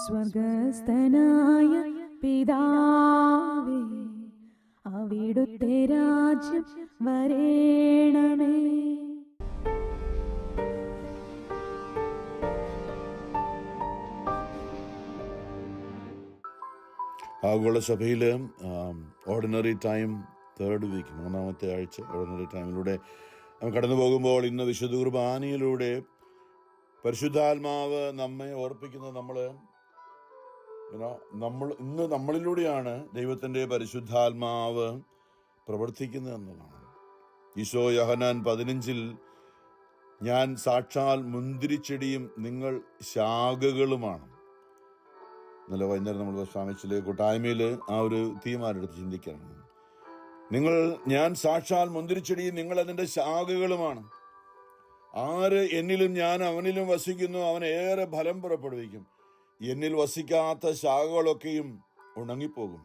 സ്വർഗസ്ഥനായ പിതാവേ, അവിടുത്തെ രാജ്യം വരേണമേ. ആഗോള സഭയിൽ ഓർഡിനറി ടൈം 3rd വീക്ക്, 3ാമത്തെ ആഴ്ച ഓർഡിനറി ടൈമിലൂടെ കടന്നു പോകുമ്പോൾ ഇന്ന് വിശുദ്ധ കുർബാനയിലൂടെ പരിശുദ്ധാത്മാവ് നമ്മെ ഓർപ്പിക്കുന്നത് ഇന്ന് നമ്മളിലൂടെയാണ് ദൈവത്തിൻ്റെ പരിശുദ്ധാത്മാവ് പ്രവർത്തിക്കുന്നത് എന്നതാണ്. ഈശോ യോഹന്നാൻ 15 ഞാൻ സാക്ഷാൽ മുന്തിരിച്ചെടിയും നിങ്ങൾ ശാഖകളുമാണ്. ഇന്നലെ വൈകുന്നേരം നമ്മൾ സ്വാമിച്ചിലെ കൂട്ടായ്മയിൽ ആ ഒരു തീരുമാനമെടുത്ത് ചിന്തിക്കാനാണ്. ഞാൻ സാക്ഷാൽ മുന്തിരിച്ചെടിയും നിങ്ങൾ അതിൻ്റെ ശാഖകളുമാണ്. ആര് എന്നിലും ഞാൻ അവനിലും വസിക്കുന്നു, അവൻ ഏറെ ഫലം പുറപ്പെടുവിക്കും. എന്നിൽ വസിക്കാത്ത ശാഖകളൊക്കെയും ഉണങ്ങിപ്പോകും.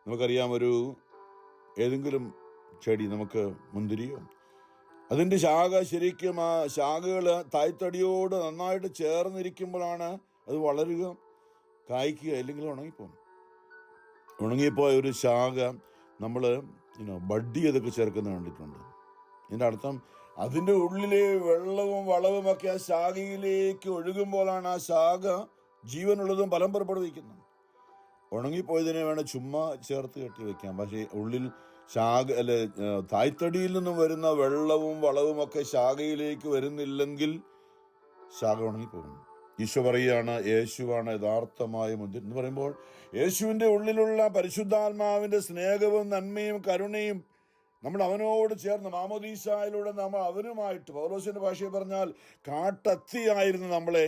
നമുക്കറിയാം, ഏതെങ്കിലും ചെടി, നമുക്ക് മുന്തിരിയോ, അതിൻ്റെ ശാഖ ശരിക്കും ആ ശാഖകൾ തായ്തടിയോട് നന്നായിട്ട് ചേർന്നിരിക്കുമ്പോഴാണ് അത് വളരുക, കായ്ക്കുക. അല്ലെങ്കിൽ ഉണങ്ങിപ്പോയ ഒരു ശാഖ നമ്മൾ ബഡ്ഡി അതൊക്കെ ചേർക്കുന്നത് കണ്ടിട്ടുണ്ട്. ഇതിൻ്റെ അർത്ഥം അതിൻ്റെ ഉള്ളിലെ വെള്ളവും വളവും ഒക്കെ ആ ശാഖയിലേക്ക് ഒഴുകുമ്പോഴാണ് ആ ശാഖ ജീവനുള്ളതും ഫലം പുറപ്പെടുവിക്കുന്നത്. ഉണങ്ങിപ്പോയതിനെ വേണം ചുമ്മാ ചേർത്ത് കെട്ടി വെക്കാം. പക്ഷേ ഉള്ളിൽ തായ്തടിയിൽ നിന്നും വരുന്ന വെള്ളവും വളവും ഒക്കെ ശാഖയിലേക്ക് വരുന്നില്ലെങ്കിൽ ശാഖ ഉണങ്ങിപ്പോകും. ഈശോ പറയുകയാണ്, യേശുവാണ് യഥാർത്ഥമായ മുന്തിരി എന്ന് പറയുമ്പോൾ യേശുവിൻ്റെ ഉള്ളിലുള്ള പരിശുദ്ധാത്മാവിൻ്റെ സ്നേഹവും നന്മയും കരുണയും നമ്മൾ അവനോട് ചേർന്ന് മാമോദീസായിലൂടെ നമ്മൾ അവനുമായിട്ട്, പൗലോസിന്റെ ഭാഷയിൽ പറഞ്ഞാൽ കാട്ടത്തിയായിരുന്നു നമ്മളെ,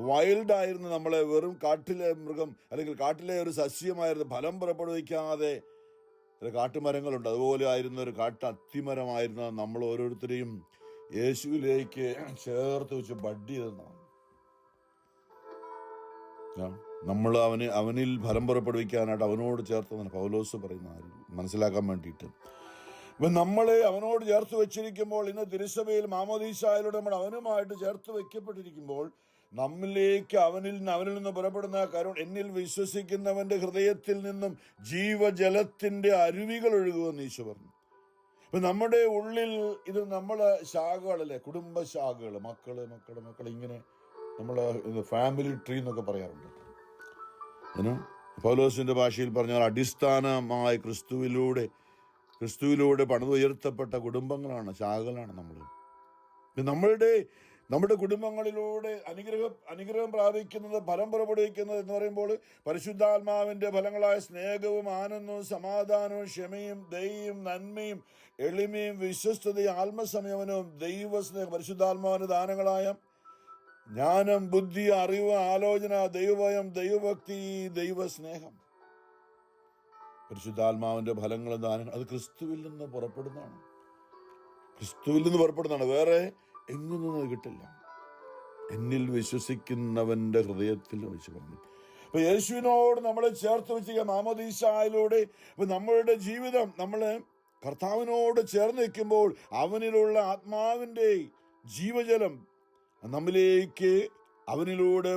വൈൽഡായിരുന്നു നമ്മളെ, വെറും കാട്ടിലെ മൃഗം അല്ലെങ്കിൽ കാട്ടിലെ ഒരു സസ്യമായിരുന്നു, ഫലം പുറപ്പെടുവിക്കാതെ ചില കാട്ടുമരങ്ങളുണ്ട്, അതുപോലെ ആയിരുന്ന ഒരു കാട്ടത്തിമരമായിരുന്ന നമ്മൾ ഓരോരുത്തരെയും യേശുവിലേക്ക് ചേർത്ത് വെച്ച് ബഡ് ചെയ്തെന്നാണ്. നമ്മൾ അവനിൽ ഫലം പുറപ്പെടുവിക്കാനായിട്ട് അവനോട് ചേർത്ത് പൗലോസ് പറയുന്ന മനസ്സിലാക്കാൻ വേണ്ടിയിട്ട്. അപ്പം നമ്മളെ അവനോട് ചേർത്ത് വെച്ചിരിക്കുമ്പോൾ, ഇന്ന് തിരുസഭയിൽ മാമോദീസായിലൂടെ നമ്മൾ അവനുമായിട്ട് ചേർത്ത് വെക്കപ്പെട്ടിരിക്കുമ്പോൾ, നമ്മിലേക്ക് അവനിൽ നിന്ന് പുറപ്പെടുന്ന എന്നിൽ വിശ്വസിക്കുന്നവന്റെ ഹൃദയത്തിൽ നിന്നും ജീവജലത്തിന്റെ അരുവികൾ ഒഴുകുമെന്ന് ഈശോ പറഞ്ഞു. ഇപ്പം നമ്മുടെ ഉള്ളിൽ ഇത് ശാഖകളല്ലേ, കുടുംബ ശാഖകൾ, മക്കള് ഇങ്ങനെ നമ്മൾ ഫാമിലി ട്രീ എന്നൊക്കെ പറയാറുണ്ട്. പൗലോസിന്റെ ഭാഷയിൽ പറഞ്ഞാൽ അടിസ്ഥാനമായ ക്രിസ്തുവിലൂടെ പണിതുയർത്തപ്പെട്ട കുടുംബങ്ങളാണ്, ശാഖകളാണ് നമ്മൾ. നമ്മുടെ കുടുംബങ്ങളിലൂടെ അനുഗ്രഹം പ്രാപിക്കുന്നത്, ഫലം പുറപ്പെടുവിക്കുന്നത് എന്ന് പറയുമ്പോൾ പരിശുദ്ധാത്മാവിന്റെ ഫലങ്ങളായ സ്നേഹവും ആനന്ദവും സമാധാനവും ക്ഷമയും ദയയും നന്മയും എളിമയും വിശ്വസ്തതയും ആത്മസംയമനവും ദൈവസ്നേഹം, പരിശുദ്ധാത്മാവിന്റെ ദാനങ്ങളായ ജ്ഞാനം, ബുദ്ധി, അറിവ്, ആലോചന, ദൈവഭയം, ദൈവഭക്തി, ദൈവസ്നേഹം, പരിശുദ്ധാത്മാവിന്റെ ഫലങ്ങളും ദാനങ്ങൾ അത് ക്രിസ്തുവിൽ നിന്ന് പുറപ്പെടുന്നതാണ്. വേറെ എങ്ങൊന്നും അത് കിട്ടില്ല. എന്നിൽ വിശ്വസിക്കുന്നവന്റെ ഹൃദയത്തിൽ വെച്ച് പറഞ്ഞു. അപ്പൊ യേശുവിനോട് നമ്മളെ ചേർത്ത് വെച്ച മാമോദീസായിലൂടെ നമ്മളുടെ ജീവിതം നമ്മള് കർത്താവിനോട് ചേർന്ന് വെക്കുമ്പോൾ അവനിലുള്ള ആത്മാവിന്റെ ജീവജലം നമ്മിലേക്ക് അവനിലൂടെ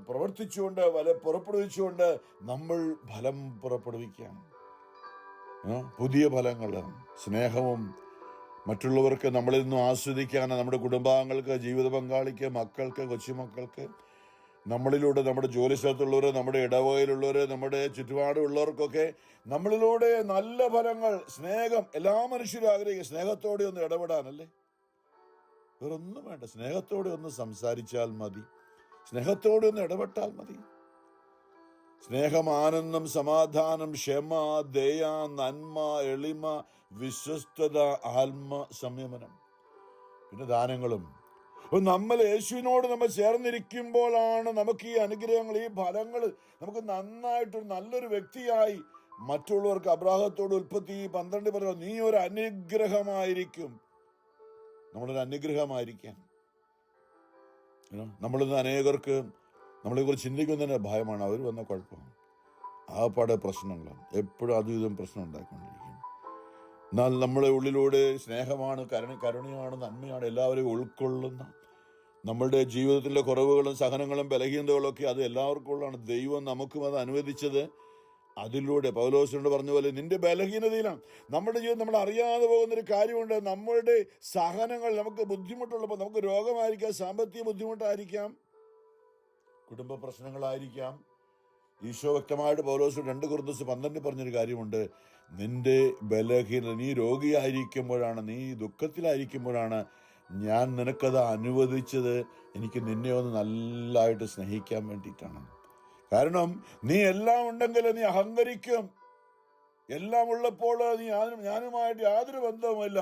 പ്രവർത്തിച്ചുകൊണ്ട് പുറപ്പെടുവിച്ചുകൊണ്ട് നമ്മൾ ഫലം പുറപ്പെടുവിക്കുകയാണ്. പുതിയ ഫലങ്ങൾ, സ്നേഹവും മറ്റുള്ളവർക്ക് നമ്മളിൽ നിന്നും ആസ്വദിക്കാൻ, നമ്മുടെ കുടുംബാംഗങ്ങൾക്ക്, ജീവിത പങ്കാളിക്ക്, മക്കൾക്ക്, കൊച്ചുമക്കൾക്ക്, നമ്മളിലൂടെ നമ്മുടെ ജോലി സ്ഥലത്തുള്ളവർ, നമ്മുടെ ഇടവകയിലുള്ളവർ, നമ്മുടെ ചുറ്റുപാടുള്ളവർക്കൊക്കെ നമ്മളിലൂടെ നല്ല ഫലങ്ങൾ, സ്നേഹം, എല്ലാ മനുഷ്യരും ആഗ്രഹിക്കുക സ്നേഹത്തോടെ ഒന്ന് ഇടപെടാനല്ലേ, വേറൊന്നും വേണ്ട. സ്നേഹത്തോടെ ഒന്ന് സംസാരിച്ചാൽ മതി, സ്നേഹത്തോടെ ഒന്ന് ഇടപെട്ടാൽ മതി. സ്നേഹം, ആനന്ദം, സമാധാനം, ക്ഷമ, ദയ, നന്മ, എളിമ, വിശ്വസ്തത, ആത്മ സംയമനം, പിന്നെ ദാനങ്ങളും. നമ്മൾ യേശുവിനോട് നമ്മൾ ചേർന്നിരിക്കുമ്പോഴാണ് നമുക്ക് ഈ അനുഗ്രഹങ്ങൾ, ഈ ഫലങ്ങൾ നമുക്ക് നന്നായിട്ട് നല്ലൊരു വ്യക്തിയായി മറ്റുള്ളവർക്ക്. അബ്രാഹത്തോട് ഉൽപ്പത്തി 12 പറഞ്ഞു, നീ ഒരു അനുഗ്രഹമായിരിക്കും. നമ്മളൊരു അനുഗ്രഹമായിരിക്കാൻ. നമ്മളിന്ന് അനേകർക്ക് നമ്മളെക്കുറിച്ച് ചിന്തിക്കുന്നതിന് ഭയമാണ്. അവർ വന്ന കുഴപ്പമാണ്, ആപ്പാടെ പ്രശ്നങ്ങളാണ്, എപ്പോഴും അതും ഇതും പ്രശ്നം ഉണ്ടാക്കിക്കൊണ്ടിരിക്കും. എന്നാൽ നമ്മുടെ ഉള്ളിലൂടെ സ്നേഹമാണ്, കരുണയാണ്, നന്മയാണ്, എല്ലാവരെയും ഉൾക്കൊള്ളുന്ന, നമ്മളുടെ ജീവിതത്തിലെ കുറവുകളും സഹനങ്ങളും ബലഹീനതകളും ഒക്കെ അത് എല്ലാവർക്കും ഉള്ളതാണ്. ദൈവം നമുക്കും അത് അനുവദിച്ചത് അതിലൂടെ. പൗലോസിനോട് പറഞ്ഞ പോലെ നിന്റെ ബലഹീനതയിലാണ്. നമ്മുടെ ജീവിതം നമ്മൾ അറിയാതെ പോകുന്നൊരു കാര്യമുണ്ട്. നമ്മളുടെ സഹനങ്ങൾ, നമുക്ക് ബുദ്ധിമുട്ടുള്ളപ്പോൾ, നമുക്ക് രോഗമായിരിക്കാം, സാമ്പത്തിക ബുദ്ധിമുട്ടായിരിക്കാം, കുടുംബ പ്രശ്നങ്ങളായിരിക്കാം. ഈശോ വ്യക്തമായിട്ട് പൗലോസിനോട് 2 കൊരിന്ത്യർ 12 പറഞ്ഞൊരു കാര്യമുണ്ട്. നിന്റെ ബലഹീനത, നീ രോഗിയായിരിക്കുമ്പോഴാണ്, നീ ദുഃഖത്തിലായിരിക്കുമ്പോഴാണ് ഞാൻ നിനക്കത് അനുവദിച്ചത്. എനിക്ക് നിന്നെ ഒന്ന് നല്ലതായിട്ട് സ്നേഹിക്കാൻ വേണ്ടിയിട്ടാണ്. കാരണം നീ എല്ലാം ഉണ്ടെങ്കിൽ നീ അഹങ്കരിക്കും. എല്ലാം ഉള്ളപ്പോൾ നീ ഞാനുമായിട്ട് യാതൊരു ബന്ധവുമില്ല.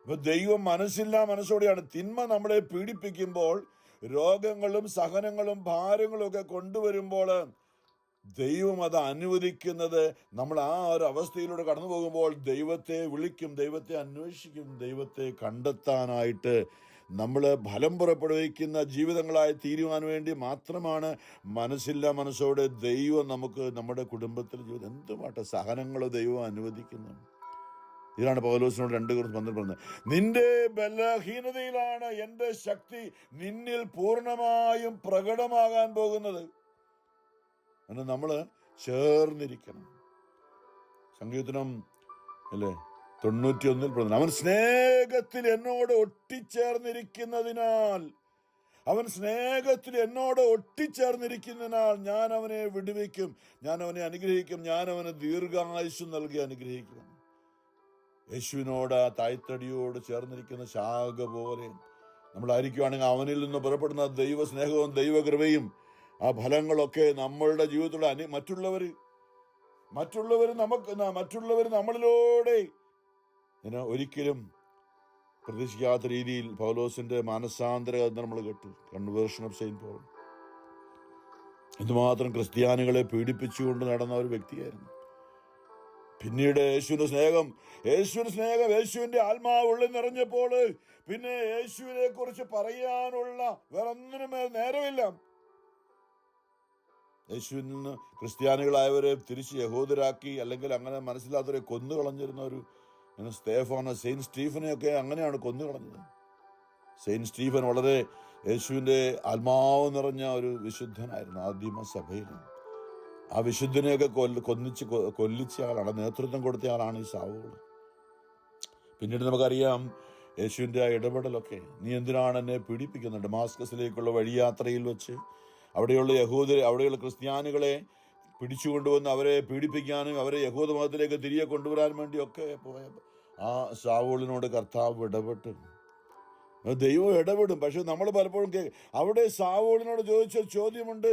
ഇപ്പൊ ദൈവം മനസ്സോടെയാണ്. തിന്മ നമ്മളെ പീഡിപ്പിക്കുമ്പോൾ, രോഗങ്ങളും സഹനങ്ങളും ഭാരങ്ങളും ഒക്കെ കൊണ്ടുവരുമ്പോൾ ദൈവം അത് അനുവദിക്കുന്നത്. നമ്മൾ ആ ഒരു അവസ്ഥയിലൂടെ കടന്നു പോകുമ്പോൾ ദൈവത്തെ വിളിക്കും, ദൈവത്തെ അന്വേഷിക്കും, ദൈവത്തെ കണ്ടെത്താനായിട്ട് നമ്മൾ ഫലം പുറപ്പെടുവിക്കുന്ന ജീവിതങ്ങളായി തീരുവാൻ വേണ്ടി മാത്രമാണ്. മനസ്സോടെ ദൈവം നമുക്ക് നമ്മുടെ കുടുംബത്തിൽ ജീവിതം എന്തുമാട്ടെ സഹനങ്ങളോ ദൈവം അനുവദിക്കുന്നു. ഇതാണ് പൗലോസിനോട് 2 കൊരിന്ത്യർ 12 പറഞ്ഞത്. നിന്റെ ബലഹീനതയിലാണ് എൻ്റെ ശക്തി നിന്നിൽ പൂർണ്ണമായും പ്രകടമാകാൻ പോകുന്നത്. എന്ന് നമ്മൾ ചേർന്നിരിക്കണം. സങ്കീർത്തനം 91 പറയുന്നു, അവൻ സ്നേഹത്തിൽ എന്നോട് ഒട്ടിച്ചേർന്നിരിക്കുന്നതിനാൽ, ഞാൻ അവനെ വിടുവിക്കും, ഞാൻ അവനെ അനുഗ്രഹിക്കും, ഞാൻ അവന് ദീർഘായുസ്സ് നൽകി അനുഗ്രഹിക്കും. യേശുവിനോട്, ആ തായ്തടിയോട് ചേർന്നിരിക്കുന്ന ശാഖ പോലെ നമ്മളായിരിക്കുവാണെങ്കിൽ അവനിൽ നിന്ന് പുറപ്പെടുന്ന ദൈവസ്നേഹവും ദൈവകൃപയും ആ ഫലങ്ങളൊക്കെ നമ്മളുടെ ജീവിതത്തിലുള്ള മറ്റുള്ളവർ നമ്മളിലൂടെ ഒരിക്കലും പ്രതീക്ഷിക്കാത്ത രീതിയിൽ പൗലോസിന്റെ മാനസാന്തര നമ്മൾ കേട്ടു. കൺവേർഷൻ ഓഫ് സെയിന്റ് പോൾ എന്തുമാത്രം ക്രിസ്ത്യാനികളെ പീഡിപ്പിച്ചുകൊണ്ട് നടന്ന ഒരു വ്യക്തിയായിരുന്നു. പിന്നീട് യേശുവിന്റെ സ്നേഹം, യേശുവിന്റെ ആത്മാവ് ഉള്ളിൽ നിറഞ്ഞപ്പോൾ പിന്നെ യേശുവിനെ കുറിച്ച് പറയാനുള്ള വേറൊന്നിനും നേരമില്ല. യേശുവിൽ നിന്ന് ക്രിസ്ത്യാനികളായവരെ തിരിച്ച് യഹൂദരാക്കി, അല്ലെങ്കിൽ അങ്ങനെ മനസ്സിലാത്തവരെ കൊന്നുകളഞ്ഞിരുന്ന ഒരു സെയിന്റ് സ്റ്റീഫനെയൊക്കെ അങ്ങനെയാണ് കൊന്നുകളഞ്ഞത്. സെയിന്റ് സ്റ്റീഫൻ വളരെ യേശുവിൻ്റെ ആത്മാവ് നിറഞ്ഞ ഒരു വിശുദ്ധനായിരുന്നു ആദിമ സഭയിൽ. ആ വിശുദ്ധനെയൊക്കെ കൊല്ലിച്ച ആളാണ്, നേതൃത്വം കൊടുത്ത ആളാണ് ഈ സാവൂൾ. പിന്നീട് നമുക്കറിയാം യേശുവിൻ്റെ ആ ഇടപെടലൊക്കെ. നീ എന്തിനാണ് എന്നെ പീഡിപ്പിക്കുന്നത്? ഡമാസ്കസിലേക്കുള്ള വഴിയാത്രയിൽ വെച്ച് അവിടെയുള്ള ക്രിസ്ത്യാനികളെ പിടിച്ചുകൊണ്ടുവന്ന് അവരെ പീഡിപ്പിക്കാനും അവരെ യഹൂദ മതത്തിലേക്ക് തിരികെ കൊണ്ടുവരാൻ വേണ്ടിയൊക്കെ പോയ ആ സാവൂളിനോട് കർത്താവ് ഇടപെട്ടു. ദൈവം ഇടപെടും. പക്ഷെ നമ്മൾ പലപ്പോഴും അവിടെ സാവൂളിനോട് ചോദിച്ച ചോദ്യമുണ്ട്,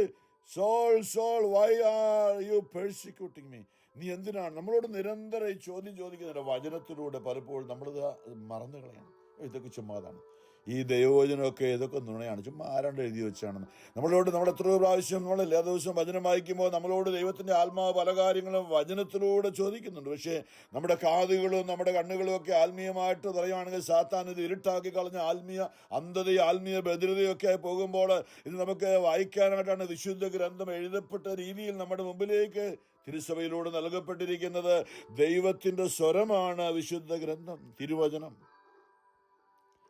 Saul Saul why are you persecuting me? നീ എന്തിനാണ്? നമ്മളോട് നിരന്തരം ഈ ചോദ്യം ചോദിക്കുന്നുണ്ട്. വചനത്തിലൂടെ പലപ്പോഴും നമ്മളിത് മറന്നു കളയണം. ഇതൊക്കെ ചുമ്മാതാണ്, ഈ ദൈവവചനമൊക്കെ ഇതൊക്കെ നുണയാണ്, ചുമ്മാ ആരാണ്ട് എഴുതി വെച്ചാണെന്ന്. നമ്മൾ എത്രയോ പ്രാവശ്യം നമ്മൾ എല്ലാ ദിവസവും വചനം വായിക്കുമ്പോൾ നമ്മളോട് ദൈവത്തിൻ്റെ ആത്മാവ് പല കാര്യങ്ങളും വചനത്തിലൂടെ ചോദിക്കുന്നുണ്ട്. പക്ഷേ നമ്മുടെ കാതുകളും നമ്മുടെ കണ്ണുകളും ഒക്കെ ആത്മീയമായിട്ട് പറയുകയാണെങ്കിൽ സാത്താൻ ഇത് ഇരുട്ടാക്കി കളഞ്ഞ ആത്മീയ അന്ധതയും ആത്മീയ ഭദ്രതയൊക്കെ പോകുമ്പോൾ ഇത് നമുക്ക് വായിക്കാനായിട്ടാണ് വിശുദ്ധ ഗ്രന്ഥം എഴുതപ്പെട്ട രീതിയിൽ നമ്മുടെ മുമ്പിലേക്ക് തിരുസഭയിലൂടെ നൽകപ്പെട്ടിരിക്കുന്നത്. ദൈവത്തിൻ്റെ സ്വരമാണ് വിശുദ്ധ ഗ്രന്ഥം, തിരുവചനം.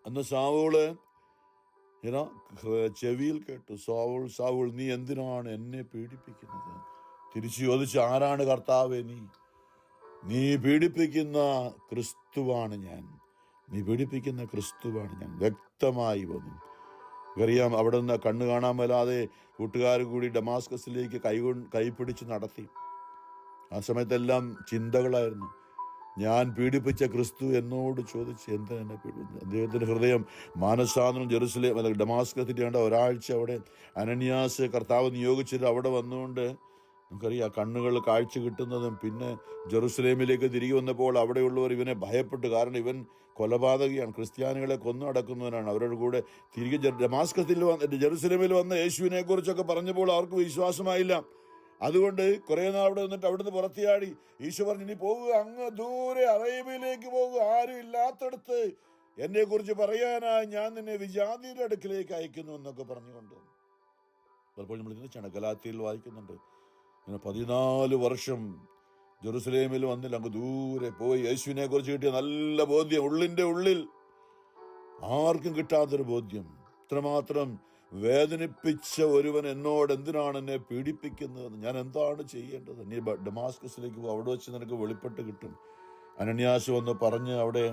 അന്ന് സാവൂള് ചെവിയിൽ കേട്ടു, സാവൂൾ നീ എന്തിനാണ് എന്നെ പീഡിപ്പിക്കുന്നത്? തിരിച്ചു ചോദിച്ചു, ആരാണ് കർത്താവേ നീ പീഡിപ്പിക്കുന്ന ക്രിസ്തുവാണ് ഞാൻ, വ്യക്തമായി വന്നു. അറിയാം, അവിടെ നിന്ന് കണ്ണു കാണാൻ മേലാതെ കൂട്ടുകാർ കൂടി ഡമാസ്കസിലേക്ക് കൈപിടിച്ച് നടത്തി. ആ സമയത്തെല്ലാം ചിന്തകളായിരുന്നു. ഞാൻ പീഡിപ്പിച്ച ക്രിസ്തു എന്നോട് ചോദിച്ച് എന്തിനാ എന്നെ പീഡിപ്പിച്ചത്? അദ്ദേഹത്തിൻ്റെ ഹൃദയം മാനസാന്തരം ജെറുസലേം ഡമാസ്കസിൻ്റെ ഒരാഴ്ച അവിടെ അനന്യാസ് കർത്താവ് നിയോഗിച്ചിട്ട് അവിടെ വന്നുകൊണ്ട് നമുക്കറിയാം കണ്ണുകൾ കാഴ്ച കിട്ടുന്നതും. പിന്നെ ജെറുസലേമിലേക്ക് തിരികെ വന്നപ്പോൾ അവിടെയുള്ളവർ ഇവനെ ഭയപ്പെട്ടു. കാരണം ഇവൻ കൊലപാതകിയാണ്, ക്രിസ്ത്യാനികളെ കൊന്നു അടക്കുന്നവനാണ്. അവരുടെ കൂടെ തിരികെ ജെറുസലേമിൽ വന്ന യേശുവിനെ കുറിച്ചൊക്കെ പറഞ്ഞപ്പോൾ അവർക്ക് വിശ്വാസമായില്ല. അതുകൊണ്ട് കുറേ നാൾ അവിടെ നിന്നിട്ട് അവിടുന്ന് പുറത്തിയാടി. ഈശോ പറഞ്ഞു, ഇനി പോകുക, അങ്ങ് ദൂരെ അറേബ്യയിലേക്ക് പോകുക, ആരും ഇല്ലാത്തടത്ത് എന്നെക്കുറിച്ച് പറയാനായി ഞാൻ നിന്നെ വിജാതിയുടെ അടുക്കിലേക്ക് അയക്കുന്നു എന്നൊക്കെ പറഞ്ഞുകൊണ്ട്. പലപ്പോഴും നമ്മൾ ചിന്തിച്ചാണ്, ഗലാത്യയിൽ വായിക്കുന്നുണ്ട്, 14 വർഷം ജെറുസലേമിൽ വന്നില്ല, അങ്ങ് ദൂരെ പോയി. യേശുവിനെ കുറിച്ച് കിട്ടിയ നല്ല ബോധ്യം, ഉള്ളിൻ്റെ ഉള്ളിൽ ആർക്കും കിട്ടാത്തൊരു ബോധ്യം. ഇത്രമാത്രം വേദനിപ്പിച്ച ഒരുവൻ എന്നോട് എന്തിനാണ് എന്നെ പീഡിപ്പിക്കുന്നത്, ഞാൻ എന്താണ് ചെയ്യേണ്ടത്? നീ ഡമാസ്കസിലേക്ക് പോകും, അവിടെ വെച്ച് നിനക്ക് വെളിപ്പെട്ട് കിട്ടും. അനന്യാസ് വന്ന് പറഞ്ഞ് അവിടെ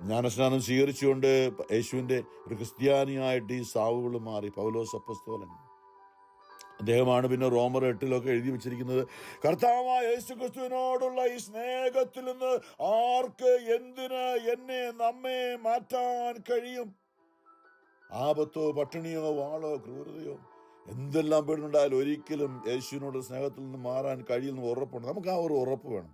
ജ്ഞാനസ്നാനം സ്വീകരിച്ചുകൊണ്ട് യേശുവിൻ്റെ ഒരു ക്രിസ്ത്യാനിയായിട്ട് ഈ സാവുകൾ മാറി. പൗലോസ് അപ്പോസ്തലൻ അദ്ദേഹമാണ് പിന്നെ റോമർ 8 എഴുതി വെച്ചിരിക്കുന്നത്, കർത്താവായ യേശു ക്രിസ്തുവിനോടുള്ള ഈ സ്നേഹത്തിൽ നിന്ന് ആർക്ക് എന്തിന് എന്നെ നമ്മെ മാറ്റാൻ കഴിയും? ആപത്തോ പട്ടിണിയോ വാളോ ക്രൂരതയോ എന്തെല്ലാം പേടുണ്ടായാലും ഒരിക്കലും യേശുവിനോട് സ്നേഹത്തിൽ നിന്ന് മാറാൻ കഴിയുന്ന ഉറപ്പുണ്ട്. നമുക്ക് ആ ഒരു ഉറപ്പ് വേണം.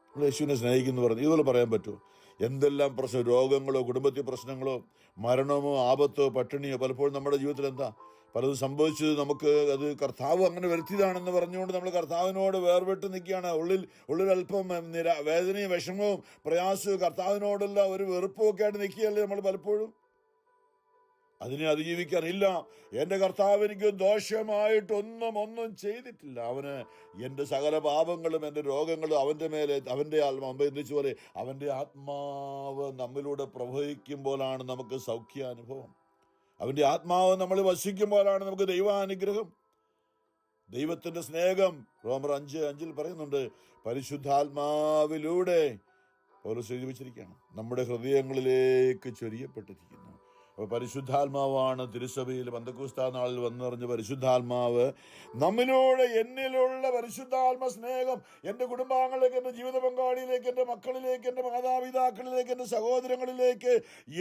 നമ്മൾ യേശുവിനെ സ്നേഹിക്കുന്നു പറഞ്ഞു ഇതുപോലെ പറയാൻ പറ്റുമോ? എന്തെല്ലാം പ്രശ്നം, രോഗങ്ങളോ കുടുംബത്തിൽ പ്രശ്നങ്ങളോ മരണമോ ആപത്തോ പട്ടിണിയോ പലപ്പോഴും നമ്മുടെ ജീവിതത്തിൽ എന്താ പലതും സംഭവിച്ചത്, നമുക്ക് അത് കർത്താവ് അങ്ങനെ വരുത്തിയതാണെന്ന് പറഞ്ഞുകൊണ്ട് നമ്മൾ കർത്താവിനോട് വേർപെട്ട് നിൽക്കുകയാണ്. ഉള്ളിൽ അല്പം വേദനയും വിഷമവും പ്രയാസവും കർത്താവിനോടുള്ള ഒരു വെറുപ്പും ഒക്കെ ആയിട്ട് നിൽക്കുകയല്ലേ നമ്മൾ പലപ്പോഴും. അതിനെ അതിജീവിക്കാനില്ല. എൻ്റെ കർത്താവ് എനിക്ക് ദോഷമായിട്ടൊന്നും ചെയ്തിട്ടില്ല. അവന് എൻ്റെ സകല പാപങ്ങളും എൻ്റെ രോഗങ്ങളും അവൻ്റെ മേലെ, അവൻ്റെ ആത്മാവ് എന്തിച്ചു പോലെ അവൻ്റെ ആത്മാവ് നമ്മിലൂടെ പ്രവഹിക്കുമ്പോഴാണ് നമുക്ക് സൗഖ്യാനുഭവം. അവൻ്റെ ആത്മാവ് നമ്മൾ വസിക്കുമ്പോഴാണ് നമുക്ക് ദൈവാനുഗ്രഹം, ദൈവത്തിൻ്റെ സ്നേഹം. റോമർ 5:5 പറയുന്നുണ്ട്, പരിശുദ്ധാത്മാവിലൂടെ പൗലോസ് എഴുതി വച്ചിരിക്കുകയാണ്, നമ്മുടെ ഹൃദയങ്ങളിലേക്ക് ചൊരിയപ്പെട്ടിരിക്കുന്നു. അപ്പോൾ പരിശുദ്ധാത്മാവാണ് തിരുസഭയിൽ പന്തക്കോസ്താ നാളിൽ വന്നിറഞ്ഞ പരിശുദ്ധാത്മാവ് നമ്മിലൂടെ, എന്നിലുള്ള പരിശുദ്ധാത്മ സ്നേഹം എൻ്റെ കുടുംബാംഗങ്ങളിലേക്ക്, എൻ്റെ ജീവിത പങ്കാളിയിലേക്ക്, എൻ്റെ മക്കളിലേക്ക്, എൻ്റെ മാതാപിതാക്കളിലേക്ക്, എൻ്റെ സഹോദരങ്ങളിലേക്ക്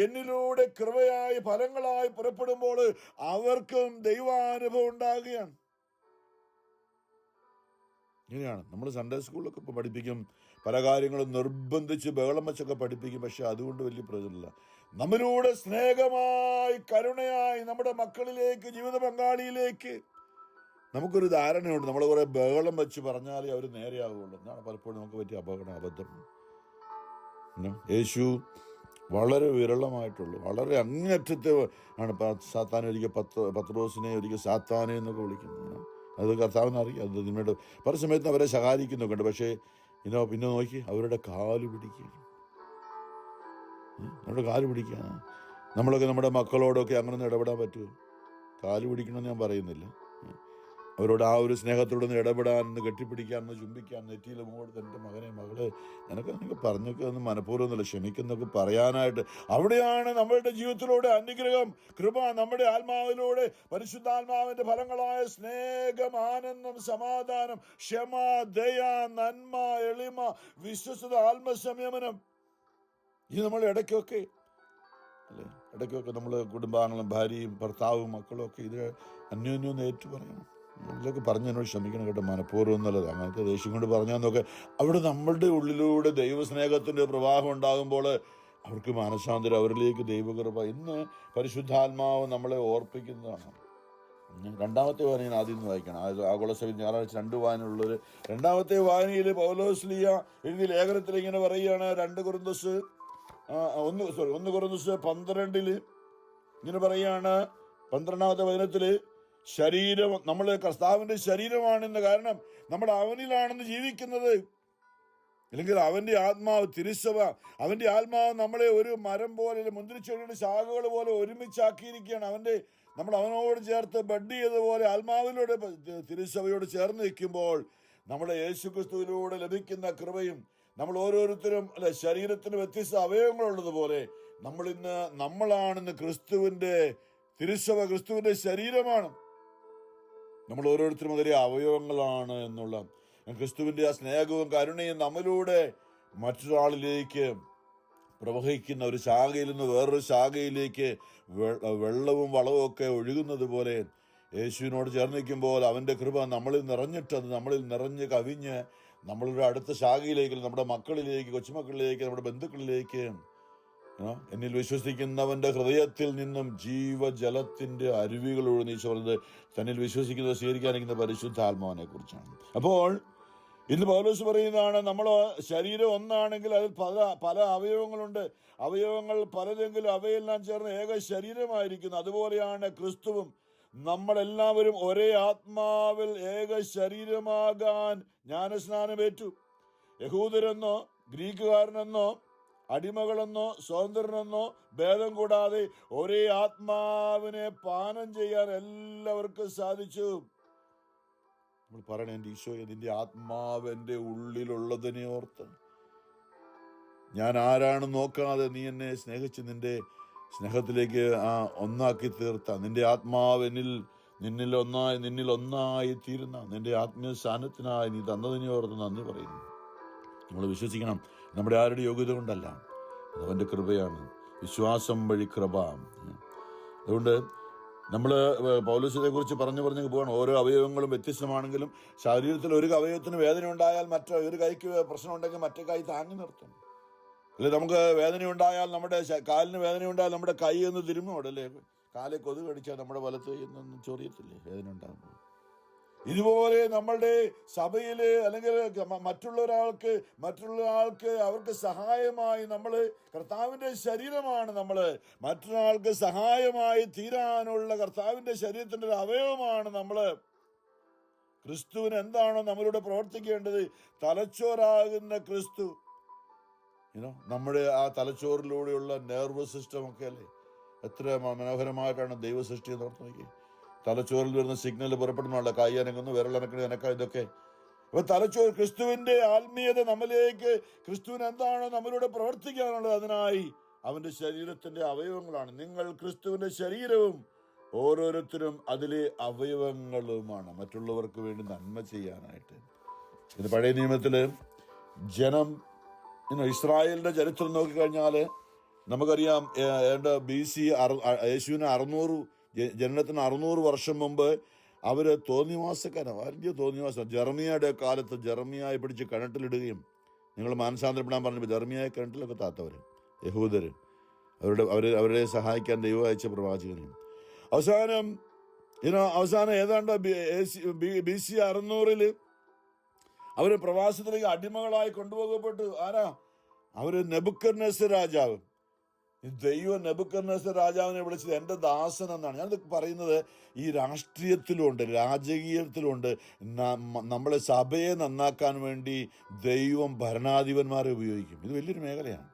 എന്നിലൂടെ കൃപയായി ഫലങ്ങളായി പുറപ്പെടുമ്പോൾ അവർക്കും ദൈവാനുഭവം ഉണ്ടാകുകയാണ്. ഇങ്ങനെയാണ് നമ്മൾ സൺഡേ സ്കൂളിലൊക്കെ ഇപ്പോൾ പഠിപ്പിക്കും, പല കാര്യങ്ങളും നിർബന്ധിച്ച് ബഹളം വെച്ചൊക്കെ പഠിപ്പിക്കും. പക്ഷെ അതുകൊണ്ട് വലിയ പ്രയോജനമില്ല. നമ്മിലൂടെ സ്നേഹമായി കരുണയായി നമ്മുടെ മക്കളിലേക്ക്, ജീവിത പങ്കാളിയിലേക്ക് നമുക്കൊരു ധാരണയുണ്ട്. നമ്മൾ കുറെ ബഹളം വെച്ച് പറഞ്ഞാലേ അവർ നേരെയാകുള്ളൂ എന്നാണ് പലപ്പോഴും നമുക്ക് പറ്റിയ അബദ്ധം. യേശു വളരെ വിരളമായിട്ടുള്ളൂ, വളരെ അങ്ങേറ്റത്തെ ആണ് സാത്താനെ ഒരിക്കൽ പത്രോസിനെ ഒരിക്കൽ സാത്താനെ എന്നൊക്കെ വിളിക്കുന്നത്. അത് കർത്താവിനറിയാം. അത് നിന്നോട് പല സമയത്ത് അവരെ ശകാരിക്കുന്നൊക്കെ ഉണ്ട്. പക്ഷേ പിന്നെ നോക്കി അവരുടെ കാല് പിടിക്കുകയാണ്, നമ്മുടെ കാല് പിടിക്കുകയാണ്. നമ്മളൊക്കെ നമ്മുടെ മക്കളോടൊക്കെ അങ്ങനെ ഇടപെടാൻ പറ്റുമോ? കാല് പിടിക്കണമെന്ന് ഞാൻ പറയുന്നില്ല. അവരോട് ആ ഒരു സ്നേഹത്തോടൊന്ന് ഇടപെടാനൊന്ന് കെട്ടിപ്പിടിക്കാനൊന്ന് ചുംബിക്കാൻ, നെറ്റിയിൽ മുകളിൽ എൻ്റെ മകനെ മകളെ നിനക്ക് പറഞ്ഞൊക്കെ ഒന്ന് മനഃപൂർവ്വമൊന്നുമില്ല ക്ഷമിക്കുന്നൊക്കെ പറയാനായിട്ട്. അവിടെയാണ് നമ്മളുടെ ജീവിതത്തിലൂടെ അനുഗ്രഹം, കൃപ, നമ്മുടെ ആത്മാവിലൂടെ പരിശുദ്ധാത്മാവിൻ്റെ ഫലങ്ങളായ സ്നേഹം, ആനന്ദം, സമാധാനം, ക്ഷമ, ദയ, നന്മ, എളിമ, വിശ്വസ്തത, ആത്മസംയമനം. ഇത് നമ്മൾ ഇടയ്ക്കൊക്കെ നമ്മൾ കുടുംബാംഗങ്ങളും ഭാര്യയും ഭർത്താവും മക്കളും ഒക്കെ ഇത് അന്യോന്യം ഒന്ന് ഏറ്റു പറയണം. ഇതിലൊക്കെ പറഞ്ഞതിനോട് ക്ഷമിക്കണം കേട്ടോ, മനഃപൂർവ്വം എന്നുള്ളത് അങ്ങനത്തെ ദേഷ്യം കൊണ്ട് പറഞ്ഞാന്നൊക്കെ. അവിടെ നമ്മളുടെ ഉള്ളിലൂടെ ദൈവസ്നേഹത്തിൻ്റെ പ്രവാഹം ഉണ്ടാകുമ്പോൾ അവർക്ക് മാനസാന്തരം, അവരിലേക്ക് ദൈവകൃപ. ഇന്ന് പരിശുദ്ധാത്മാവ് നമ്മളെ ഓർപ്പിക്കുന്നതാണ്. രണ്ടാമത്തെ വായന ഞാൻ ആദ്യം നിന്ന് വായിക്കണം. ആഗോളസഭയിൽ ഞായറാഴ്ച 2 വായനയുള്ളൊരു രണ്ടാമത്തെ വായനയിൽ പൗലോസ്ലീഹ എഴുതിയ ലേഖനത്തിൽ ഇങ്ങനെ പറയുകയാണ്. 1 കൊരിന്തോസ് 12 ഇങ്ങനെ പറയുകയാണ്. 12ാമത്തെ വചനത്തില് ശരീരം, നമ്മൾ കർത്താവിൻ്റെ ശരീരമാണെന്ന്, കാരണം നമ്മൾ അവനിലാണെന്ന് ജീവിക്കുന്നത്. അല്ലെങ്കിൽ അവൻ്റെ ആത്മാവ്, തിരുസഭ, അവൻ്റെ ആത്മാവ് നമ്മളെ ഒരു മരം പോലെ, മുന്തിരിച്ചെടിയുടെ ശാഖകൾ പോലെ ഒരുമിച്ചാക്കിയിരിക്കുകയാണ്. നമ്മൾ അവനോട് ചേർത്ത് ബഡ് ചെയ്തതുപോലെ ആത്മാവിലൂടെ തിരുസഭയോട് ചേർന്ന് നിൽക്കുമ്പോൾ നമ്മുടെ യേശുക്രിസ്തുവിലൂടെ ലഭിക്കുന്ന കൃപയും, നമ്മൾ ഓരോരുത്തരും ശരീരത്തിന് വ്യത്യസ്ത അവയവങ്ങളുള്ളതുപോലെ നമ്മളാണെന്ന് ക്രിസ്തുവിൻ്റെ തിരുസഭ, ക്രിസ്തുവിൻ്റെ ശരീരമാണ്. നമ്മൾ ഓരോരുത്തരും അതിലെ അവയവങ്ങളാണ് എന്നുള്ള ക്രിസ്തുവിൻ്റെ ആ സ്നേഹവും കരുണയും നമ്മിലൂടെ മറ്റൊരാളിലേക്ക് പ്രവഹിക്കുന്ന, ഒരു ശാഖയിൽ നിന്ന് വേറൊരു ശാഖയിലേക്ക് വെള്ളവും വളവും ഒക്കെ ഒഴുകുന്നത് പോലെ യേശുവിനോട് ചേർന്ന് നിൽക്കുമ്പോൾ അവൻ്റെ കൃപ നമ്മളിൽ നിറഞ്ഞിട്ടത് നമ്മളിൽ നിറഞ്ഞ് കവിഞ്ഞ് നമ്മളൊരു അടുത്ത ശാഖയിലേക്ക്, നമ്മുടെ മക്കളിലേക്ക്, കൊച്ചുമക്കളിലേക്ക്, നമ്മുടെ ബന്ധുക്കളിലേക്ക്, എന്നിൽ വിശ്വസിക്കുന്നവന്റെ ഹൃദയത്തിൽ നിന്നും ജീവജലത്തിന്റെ അരുവികൾ ഒഴുകുന്ന ഈശോ പറഞ്ഞത് തന്നിൽ വിശ്വസിക്കുന്നത് സ്വീകരിക്കാനിരിക്കുന്ന പരിശുദ്ധാത്മാവിനെ കുറിച്ചാണ്. അപ്പോൾ ഇന്ന് പൗലോസ് പറയുന്നതാണ്, നമ്മൾ ശരീരം ഒന്നാണെങ്കിൽ അതിൽ പല അവയവങ്ങളുണ്ട്. അവയവങ്ങൾ പലതെങ്കിലും അവയെല്ലാം ചേർന്ന് ഏക ശരീരമായിരിക്കുന്നു. അതുപോലെയാണ് ക്രിസ്തുവും. നമ്മളെല്ലാവരും ഒരേ ആത്മാവിൽ ഏക ശരീരമാകാൻ ജ്ഞാനസ്നാനമേറ്റു. യഹൂദരെന്നോ ഗ്രീക്കുകാരനെന്നോ അടിമകളെന്നോ സ്വതന്ത്രനെന്നോ ഭേദം കൂടാതെ ഒരേ ആത്മാവിനെ പാനം ചെയ്യാൻ എല്ലാവർക്കും സാധിച്ചു. നമ്മൾ പറയണേ, എൻ്റെ ഈശോയെ, നിന്റെ ആത്മാവ് എൻ്റെ ഉള്ളിലുള്ളതിനെ ഓർത്ത് ഞാൻ ആരാണെന്ന് നോക്കാതെ നീ എന്നെ സ്നേഹിച്ച് നിന്റെ സ്നേഹത്തിലേക്ക് ഒന്നാക്കി തീർത്ത നിന്റെ ആത്മാവ് നിന്നിൽ ഒന്നായി തീരുന്ന നിന്റെ ആത്മീയ സ്ഥാനത്തിനായി നീ തന്നതിനെ ഓർത്ത് നന്ദി പറയുന്നു. നമ്മൾ വിശ്വസിക്കണം, നമ്മുടെ ആരുടെ യോഗ്യത കൊണ്ടല്ല, അവൻ്റെ കൃപയാണ്. വിശ്വാസം വഴി കൃപ. അതുകൊണ്ട് നമ്മൾ പൗലോസിനെ കുറിച്ച് പറഞ്ഞു പോകണം. ഓരോ അവയവങ്ങളും വ്യത്യസ്തമാണെങ്കിലും ശരീരത്തിൽ ഒരു അവയവത്തിന് വേദന ഉണ്ടായാൽ ഒരു കൈക്ക് പ്രശ്നം ഉണ്ടെങ്കിൽ മറ്റേ കൈ താങ്ങി നിർത്തും. അല്ലെ, നമുക്ക് വേദന ഉണ്ടായാൽ, നമ്മുടെ കാലിന് വേദന ഉണ്ടായാൽ നമ്മുടെ കൈ ഒന്ന് തിരുമ്മോടല്ലേ. കാലെ കൊതുക് കടിച്ചാൽ നമ്മുടെ വലത്ത് കൈയൊന്നും ചൊറിയത്തില്ലേ വേദന ഉണ്ടാകുമ്പോൾ. ഇതുപോലെ നമ്മളുടെ സഭയിൽ അല്ലെങ്കിൽ മറ്റുള്ള ആൾക്ക് അവർക്ക് സഹായമായി നമ്മൾ കർത്താവിൻ്റെ ശരീരമാണ്. നമ്മൾ മറ്റൊരാൾക്ക് സഹായമായി തീരാനുള്ള കർത്താവിൻ്റെ ശരീരത്തിൻ്റെ ഒരു അവയവമാണ് നമ്മൾ. ക്രിസ്തുവിന് എന്താണോ നമ്മളിവിടെ പ്രവർത്തിക്കേണ്ടത്, തലച്ചോറാകുന്ന ക്രിസ്തു, നമ്മുടെ ആ തലച്ചോറിലൂടെയുള്ള നെർവസ് സിസ്റ്റം ഒക്കെ അല്ലേ, എത്ര മനോഹരമായിട്ടാണ് ദൈവസൃഷ്ടി എന്ന് ഓർത്ത് നോക്കി. തലച്ചോറിൽ വരുന്ന സിഗ്നൽ പുറപ്പെടുന്നുള്ള കൈ അനങ്ങുന്നു, വിരലനക്കുന്നു, ഇതൊക്കെ. അപ്പൊ തലച്ചോറ് ക്രിസ്തുവിന്റെ ആത്മീയത നമ്മളിലേക്ക്, ക്രിസ്തുവിന് എന്താണോ നമ്മളിവിടെ പ്രവർത്തിക്കാനുള്ളത്, അതിനായി അവന്റെ ശരീരത്തിന്റെ അവയവങ്ങളാണ്. നിങ്ങൾ ക്രിസ്തുവിന്റെ ശരീരവും ഓരോരുത്തരും അതിലെ അവയവങ്ങളുമാണ്, മറ്റുള്ളവർക്ക് വേണ്ടി നന്മ ചെയ്യാനായിട്ട്. ഇത് പഴയ നിയമത്തില് ജനം ഇസ്രായേലിന്റെ ചരിത്രം നോക്കിക്കഴിഞ്ഞാൽ നമുക്കറിയാം, യേശുവിന് ജനനത്തിന് 600 വർഷം മുമ്പ് അവര് വലിയ തോന്നിവാസം ജെറമിയയുടെ കാലത്ത് ജെറമിയായെ പിടിച്ച് കിണറ്റിലിടുകയും, നിങ്ങൾ മാനസാന്തരപ്പെടാൻ പറഞ്ഞപ്പോൾ ജെറമിയായെ കിണറ്റിലൊക്കെ താത്തവര് യഹൂദര്, അവരെ സഹായിക്കാൻ ദൈവം അയച്ച പ്രവാചകനെയും. അവസാനം ഏതാണ്ട് BC 600 അവര് പ്രവാസത്തിലേക്ക് അടിമകളായി കൊണ്ടുപോകപ്പെട്ടു. ആരാ അവര്? നെബൂഖദ്നേസർ രാജാവ്. ദൈവം നെബൂഖദ്നേസർ രാജാവിനെ വിളിച്ചത് എൻ്റെ ദാസൻ എന്നാണ്. ഞാനിത് പറയുന്നത് ഈ രാഷ്ട്രീയത്തിലുണ്ട്, രാജകീയത്തിലുണ്ട്. നമ്മളെ സഭയെ നന്നാക്കാൻ വേണ്ടി ദൈവം ഭരണാധിപന്മാരെ ഉപയോഗിക്കും. ഇത് വലിയൊരു മേഖലയാണ്.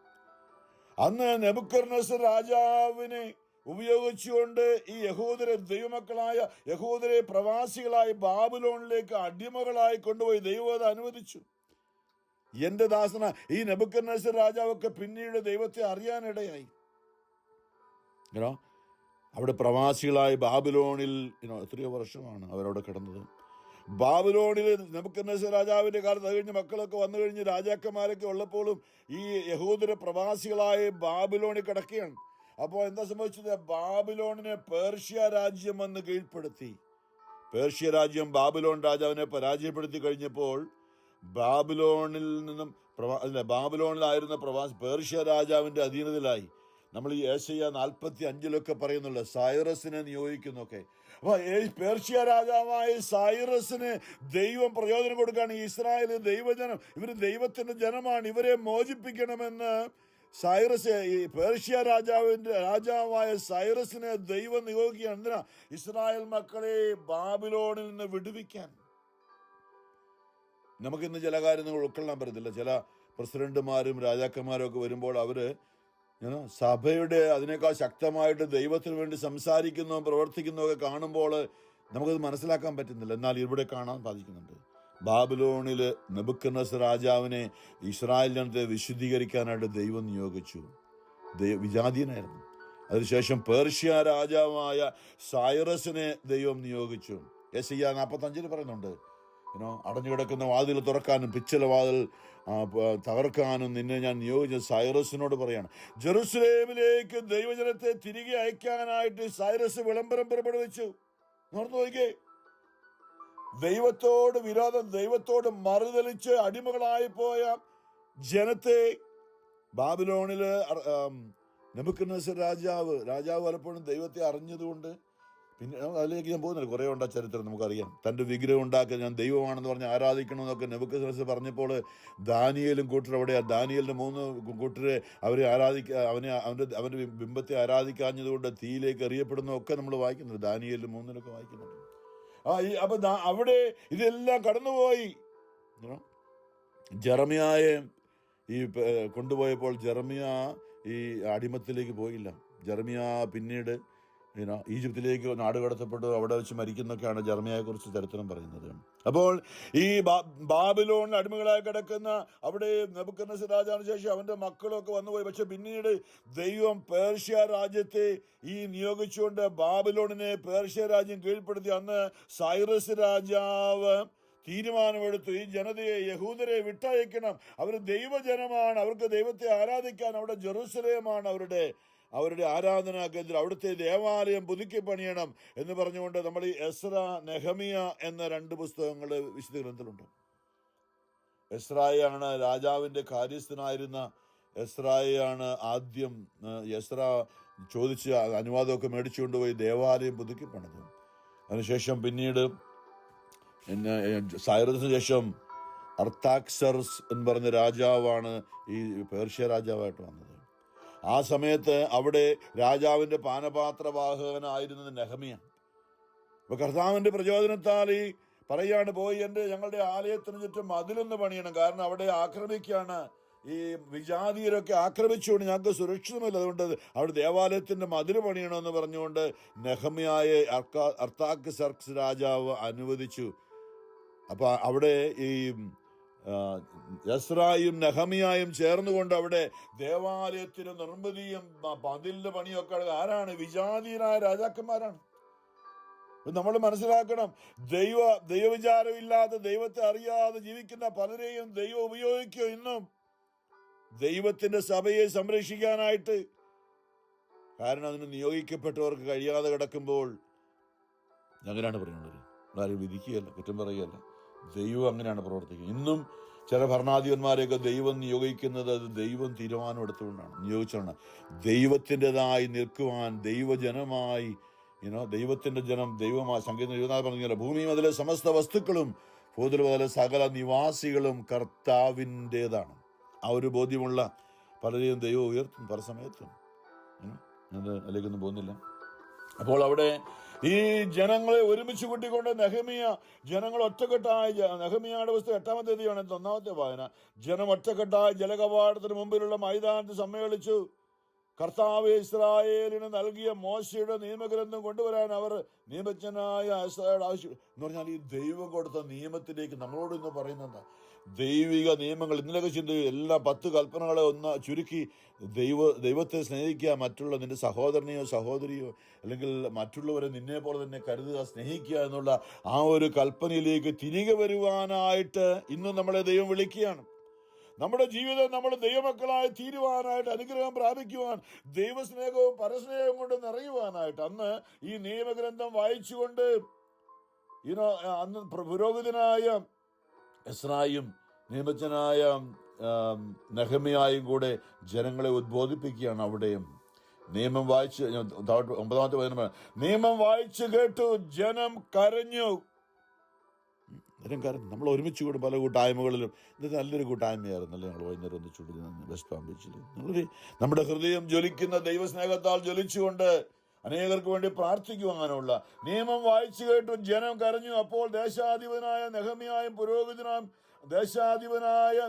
അന്ന് നെബൂഖദ്നേസർ രാജാവിനെ ഉപയോഗിച്ചുകൊണ്ട് ഈ ദൈവമക്കളായ യഹൂദരെ പ്രവാസികളായി ബാബിലോണിലേക്ക് അടിമകളായി കൊണ്ടുപോയി ദൈവം അത് അനുവദിച്ചു. എന്റെ ദാസന ഈ നെബൂഖദ്നേസർ രാജാവൊക്കെ പിന്നീട് ദൈവത്തെ അറിയാനിടയായി. അവിടെ പ്രവാസികളായി ബാബിലോണിൽ എത്രയോ വർഷമാണ് അവരവിടെ കിടന്നത്. ബാബിലോണിൽ നെബൂഖദ്നേസർ രാജാവിന്റെ കാലത്ത് അത് കഴിഞ്ഞ് മക്കളൊക്കെ വന്നു കഴിഞ്ഞ് രാജാക്കന്മാരൊക്കെ ഉള്ളപ്പോഴും ഈ യഹൂദരെ പ്രവാസികളായി ബാബിലോണിൽ കിടക്കുകയാണ്. അപ്പോൾ എന്താ സംഭവിച്ചത്? ബാബിലോണിനെ പേർഷ്യ രാജ്യം വന്ന് കീഴ്പ്പെടുത്തി. പേർഷ്യ രാജ്യം ബാബിലോൺ രാജാവിനെ പരാജയപ്പെടുത്തി കഴിഞ്ഞപ്പോൾ ബാബിലോണിലായിരുന്ന പേർഷ്യ രാജാവിന്റെ അധീനതയിലായി. നമ്മൾ ഈ ഏശയ്യ 45 പറയുന്നുള്ള സൈറസിനെ നിയോഗിക്കുന്നൊക്കെ. അപ്പൊ പേർഷ്യ രാജാവായ സൈറസിന് ദൈവം പ്രയോജനം കൊടുക്കുകയാണ്. ഇസ്രായേൽ ദൈവജനം, ഇവര് ദൈവത്തിന്റെ ജനമാണ്, ഇവരെ മോചിപ്പിക്കണമെന്ന് ഈ പേർഷ്യ രാജാവായ സൈറസിനെ ദൈവം നിയോഗിക്കുകയാണ്. എന്തിനാ? ഇസ്രായേൽ മക്കളെ ബാബിലോണിൽ നിന്ന് വിടുവിക്കാൻ. നമുക്കിന്ന് ചില കാര്യങ്ങൾ ഉൾക്കൊള്ളാൻ പറ്റത്തില്ല. ചില പ്രസിഡന്റുമാരും രാജാക്കന്മാരും ഒക്കെ വരുമ്പോൾ അവര് സഭയുടെ അതിനേക്കാൾ ശക്തമായിട്ട് ദൈവത്തിന് വേണ്ടി സംസാരിക്കുന്നതും പ്രവർത്തിക്കുന്നതൊക്കെ കാണുമ്പോൾ നമുക്കത് മനസ്സിലാക്കാൻ പറ്റുന്നില്ല. എന്നാൽ ഇവിടെ കാണാൻ സാധിക്കുന്നുണ്ട്. ബാബിലോണില് നെബൂഖദ്നേസർ രാജാവിനെ ഇസ്രായേൽ ജനത്തെ വിശുദ്ധീകരിക്കാനായിട്ട് ദൈവം നിയോഗിച്ചു. വിജാതീയനായിരുന്നു. അതിനുശേഷം പേർഷ്യ രാജാവായ സൈറസിനെ ദൈവം നിയോഗിച്ചു. യെശയ്യാ 45 പറയുന്നുണ്ട്, അടഞ്ഞു കിടക്കുന്ന വാതിൽ തുറക്കാനും പിച്ചല വാതിൽ തകർക്കാനും നിന്നെ ഞാൻ നിയോഗിച്ച സൈറസിനോട് പറയാണ്. ജെറുസലേമിലേക്ക് ദൈവജനത്തെ തിരികെ അയക്കാനായിട്ട് സൈറസ് വിളംബരം പുറപ്പെടുവിച്ചു. നോർത്ത് നോക്കിയേ, ദൈവത്തോട് വിരോധം, ദൈവത്തോട് മറുതലിച്ച് അടിമകളായി പോയ ജനത്തെ ബാബിലോണില് നെബൂഖദ്നേസർ രാജാവ് പലപ്പോഴും ദൈവത്തെ അറിഞ്ഞതുകൊണ്ട് പിന്നെ അതിലേക്ക് ഞാൻ പോകുന്നില്ല, കുറേ ഉണ്ട് ചരിത്രം നമുക്കറിയാം. തൻ്റെ വിഗ്രഹം ഉണ്ടാക്കി ഞാൻ ദൈവമാണെന്ന് പറഞ്ഞ് ആരാധിക്കണമെന്നൊക്കെ നെബൂഖദ്നേസർ പറഞ്ഞപ്പോൾ ദാനിയേലും കൂട്ടർ അവിടെ, ദാനിയേലിൻ്റെ 3 കൂട്ടരെ അവരെ അവൻ്റെ ബിംബത്തെ ആരാധിക്കാഞ്ഞതുകൊണ്ട് തീയിലേക്ക് എറിയപ്പെടുന്നതൊക്കെ നമ്മൾ വായിക്കുന്നുണ്ട്. ദാനിയേലിൽ 3 വായിക്കുന്നുണ്ട്. അപ്പൊ അവിടെ ഇതെല്ലാം കടന്നുപോയി. ജെറമ്യായെ കൊണ്ടുപോയപ്പോൾ ജെറമ്യ ഈ അടിമത്തിലേക്ക് പോയില്ല. ജെറമ്യ പിന്നീട് ഈജിപ്തിലേക്ക് നാട് കടത്തപ്പെട്ടു, അവിടെ വെച്ച് മരിക്കുന്നൊക്കെയാണ് ജെറമ്യയെ കുറിച്ച് ചരിത്രം പറയുന്നത്. അപ്പോൾ ഈ ബാബിലോണിൽ അടിമകളായി കിടക്കുന്ന അവിടെ നെബൂഖദ്നേസർ രാജാവിന് ശേഷം അവന്റെ മക്കളൊക്കെ വന്നുപോയി. പക്ഷെ പിന്നീട് ദൈവം പേർഷ്യ രാജ്യത്തെ നിയോഗിച്ചുകൊണ്ട് ബാബിലോണിനെ പേർഷ്യ രാജ്യം കീഴ്പ്പെടുത്തി. അന്ന് സൈറസ് രാജാവ് തീരുമാനമെടുത്തു, ഈ ജനതയെ, യഹൂദരെ വിട്ടയക്കണം. അവർ ദൈവജനമാണ്, അവർക്ക് ദൈവത്തെ ആരാധിക്കാൻ അവിടെ ജെറുസലേമാണ് അവരുടെ ആരാധനാ കേന്ദ്രം, അവിടുത്തെ ദേവാലയം പുതുക്കി പണിയണം എന്ന് പറഞ്ഞുകൊണ്ട് നമ്മൾ ഈ എസ്ര, നെഹമിയ എന്ന 2 പുസ്തകങ്ങൾ വിശുദ്ധ ഗ്രന്ഥത്തിലുണ്ട്. എസ്രായാണ് രാജാവിൻ്റെ കാര്യസ്ഥനായിരുന്ന എസ്രായാണ് ആദ്യം എസ്ര ചോദിച്ച് അനുവാദമൊക്കെ മേടിച്ചുകൊണ്ടുപോയി ദേവാലയം പുതുക്കി പണിതു. അതിനുശേഷം പിന്നീട് സൈറസിന് ശേഷം അർത്താക്സർസ് എന്ന് പറഞ്ഞ രാജാവാണ് ഈ പേർഷ്യ രാജാവായിട്ട് വന്നത്. ആ സമയത്ത് അവിടെ രാജാവിൻ്റെ പാനപാത്രവാഹകനായിരുന്നത് നെഹമിയ. അപ്പൊ കർത്താവിന്റെ പ്രചോദനത്താൽ പറയാണ്, പോയി ഞങ്ങളുടെ ആലയത്തിന് ചുറ്റും മതിലൊന്ന് പണിയണം, കാരണം അവിടെ ആക്രമിക്കുകയാണ്, ഈ വിജാതീയരൊക്കെ ആക്രമിച്ചുകൊണ്ട് ഞങ്ങൾക്ക് സുരക്ഷിതമല്ല, അതുകൊണ്ട് അവിടെ ദേവാലയത്തിന്റെ മതിൽ പണിയണമെന്ന് പറഞ്ഞുകൊണ്ട് നെഹമ്യായെ അർത്താക്സർക്സ് രാജാവ് അനുവദിച്ചു. അപ്പൊ അവിടെ ഈ എസ്രായും നെഹമിയായും ചേർന്നുകൊണ്ട് അവിടെ ദേവാലയത്തിന് നിർമ്മിതിയും മതിലിന്റെ പണിയൊക്കെ ആരാണ്? വിജാതീയരായ രാജാക്കന്മാരാണ്. നമ്മൾ മനസ്സിലാക്കണം, ദൈവവിചാരമില്ലാതെ ദൈവത്തെ അറിയാതെ ജീവിക്കുന്ന പലരെയും ദൈവം ഉപയോഗിക്കുക ഇന്നും ദൈവത്തിന്റെ സഭയെ സംരക്ഷിക്കാനായിട്ട്. കാരണം അതിന് നിയോഗിക്കപ്പെട്ടവർക്ക് കഴിയാതെ കിടക്കുമ്പോൾ അങ്ങനെയാണ് പറയുന്നത്. ആരും വിധിക്കുകയല്ല, കുറ്റം പറയുകയല്ല, ദൈവം അങ്ങനെയാണ് പ്രവർത്തിക്കുക. ഇന്നും ചില ഭരണാധിപന്മാരെയൊക്കെ ദൈവം നിയോഗിക്കുന്നത് അത് ദൈവം തീരുമാനം എടുത്തുകൊണ്ടാണ്, നിയോഗിച്ചാണ്. ദൈവത്തിൻ്റെതായി നിൽക്കുവാൻ, ദൈവജനമായി, ദൈവത്തിന്റെ ജനം ദൈവമായി. സംഗീതം 24 പറഞ്ഞില്ല, ഭൂമിയും അതിലെ സമസ്ത വസ്തുക്കളും ഭൂതലം അതിലെ സകല നിവാസികളും കർത്താവിൻ്റെതാണ്. ആ ഒരു ബോധ്യമുള്ള പലരെയും ദൈവം ഉയർത്തും പല സമയത്തും. അതിലേക്കൊന്നും പോകുന്നില്ല. അപ്പോൾ അവിടെ ഈ ജനങ്ങളെ ഒരുമിച്ച് കൂട്ടിക്കൊണ്ട് നെഹമിയ ജനങ്ങൾ ഒറ്റക്കെട്ടായി, നെഹമിയയുടെ പുസ്തകം 8-ാമത്തെ അധ്യായമാണ് 1-ാമത്തെ വായന. ജനം ഒറ്റക്കെട്ടായി ജലകവാടത്തിന് മുമ്പിലുള്ള മൈതാനത്ത് സമ്മേളിച്ചു. കർത്താവ് ഇസ്രായേലിന് നൽകിയ മോശയുടെ നിയമഗ്രന്ഥം കൊണ്ടുവരാൻ അവർ നിയമജ്ഞനായ ഇസ്രായേൽ ആവശ്യം എന്ന് പറഞ്ഞാൽ ഈ ദൈവം കൊടുത്ത നിയമത്തിലേക്ക് നമ്മളോട് ഇന്ന് പറയുന്നത് ദൈവിക നിയമങ്ങൾ. ഇന്നലെയൊക്കെ ചിന്തിക്കും, എല്ലാ 10 കൽപ്പനകളെ ഒന്ന് ചുരുക്കി ദൈവത്തെ സ്നേഹിക്കുക, മറ്റുള്ള നിന്റെ സഹോദരനെയോ സഹോദരിയോ അല്ലെങ്കിൽ മറ്റുള്ളവരെ നിന്നെ പോലെ തന്നെ കരുതുക, സ്നേഹിക്കുക എന്നുള്ള ആ ഒരു കൽപ്പനയിലേക്ക് തിരികെ വരുവാനായിട്ട് ഇന്ന് നമ്മളെ ദൈവം വിളിക്കുകയാണ്. നമ്മുടെ ജീവിതം നമ്മൾ ദൈവമക്കളായി തീരുവാനായിട്ട്, അനുഗ്രഹം പ്രാപിക്കുവാൻ, ദൈവസ്നേഹവും പരസ്നേഹവും കൊണ്ട് നിറയുവാനായിട്ട്. അന്ന് ഈ നിയമഗ്രന്ഥം വായിച്ചുകൊണ്ട് അന്ന് പുരോഹിതനായ എസ്രായും നിയമജ്ഞനായ നെഹമ്യായും കൂടെ ജനങ്ങളെ ഉദ്ബോധിപ്പിക്കുകയാണ്. അവിടെയും നിയമം വായിച്ച് 9-ാമത്തെ വചനം, നിയമം വായിച്ചു കേട്ടു ജനം കരഞ്ഞു. നമ്മൾ ഒരുമിച്ച് കൂടും പല കൂട്ടായ്മകളിലും. ഇത് നല്ലൊരു കൂട്ടായ്മയായിരുന്നല്ലേ, ഞങ്ങൾ വൈകുന്നേരം ഒന്നിച്ചുകൂടി വെസ്റ്റ് പാം ബീച്ചിൽ. നമ്മുടെ ഹൃദയം ജ്വലിക്കുന്ന ദൈവസ്നേഹത്താൽ ജ്വലിച്ചുകൊണ്ട് അനേകർക്ക് വേണ്ടി പ്രാർത്ഥിക്കുവാനുള്ള നിയമം വായിച്ചു കേട്ടു ജനം കരഞ്ഞു. അപ്പോൾ ദേശാധിപനായ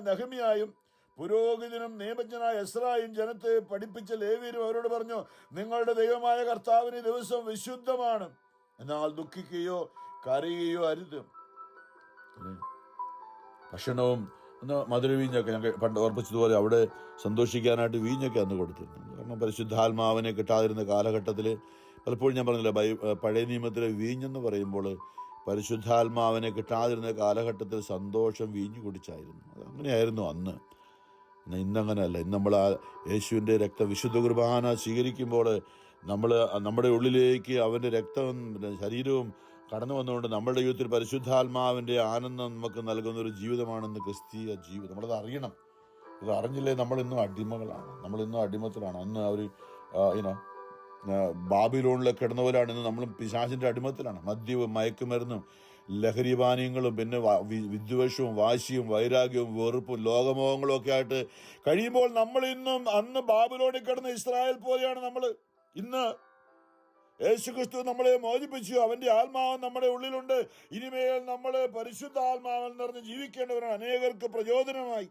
നെഹമ്യായും പുരോഹിതനും നിയമജ്ഞനായ എസ്രായും ജനത്തെ പഠിപ്പിച്ച ലേവ്യരും അവരോട് പറഞ്ഞു, നിങ്ങളുടെ ദൈവമായ കർത്താവിന് ദിവസം വിശുദ്ധമാണ്, എന്നാൽ ദുഃഖിക്കുകയോ കരയുകയോ അരുത്. ഭക്ഷണവും മധുരവീഞ്ഞൊക്കെ ഞങ്ങൾ പണ്ട് ഓർപ്പിച്ചതുപോലെ അവിടെ സന്തോഷിക്കാനായിട്ട് വീഞ്ഞൊക്കെ അന്ന് കൊടുത്തിരുന്നു. കാരണം പരിശുദ്ധാത്മാവിനെ കിട്ടാതിരുന്ന കാലഘട്ടത്തിൽ പലപ്പോഴും ഞാൻ പറഞ്ഞില്ല, പഴയ നിയമത്തിലെ വീഞ്ഞെന്ന് പറയുമ്പോൾ പരിശുദ്ധാത്മാവിനെ കിട്ടാതിരുന്ന കാലഘട്ടത്തിൽ സന്തോഷം വീഞ്ഞു കുടിച്ചായിരുന്നു. അത് അങ്ങനെയായിരുന്നു അന്ന്. ഇന്നങ്ങനെയല്ല. ഇന്ന് നമ്മൾ ആ യേശുവിൻ്റെ വിശുദ്ധ കുർബാന സ്വീകരിക്കുമ്പോൾ നമ്മുടെ ഉള്ളിലേക്ക് അവൻ്റെ രക്തവും ശരീരവും കടന്നു വന്നുകൊണ്ട് നമ്മുടെ ജീവിതത്തിൽ പരിശുദ്ധാത്മാവിൻ്റെ ആനന്ദം നമുക്ക് നൽകുന്ന ഒരു ജീവിതമാണെന്ന് ക്രിസ്തീയ ജീവിതം. നമ്മളത് അറിയണം. ഇത് അറിഞ്ഞില്ലേ നമ്മളിന്നും അടിമകളാണ്, നമ്മളിന്നും അടിമത്തിലാണ്. അന്ന് അവർ ബാബിലോണിലെ കിടന്നവരാണ്. ഇന്ന് നമ്മളും പിശാചിന്റെ അടിമത്തിലാണ്. മദ്യവും മയക്കുമരുന്നും ലഹരിപാനീയങ്ങളും പിന്നെ വിദ്വേഷവും വാശിയും വൈരാഗ്യവും വെറുപ്പും ലോകമോഹങ്ങളും ഒക്കെ ആയിട്ട് കഴിയുമ്പോൾ നമ്മൾ ഇന്നും അന്ന് ബാബിലോണിൽ കിടന്ന ഇസ്രായേൽ പോലെയാണ് നമ്മൾ ഇന്ന്. യേശുക്രിസ്തു നമ്മളെ മോചിപ്പിച്ചു. അവന്റെ ആത്മാവ് നമ്മുടെ ഉള്ളിലുണ്ട്. ഇനിമേൽ നമ്മൾ പരിശുദ്ധ ആത്മാവിൽ നിറഞ്ഞ് ജീവിക്കേണ്ടവരാണ്. അനേകർക്ക് പ്രചോദനമായി.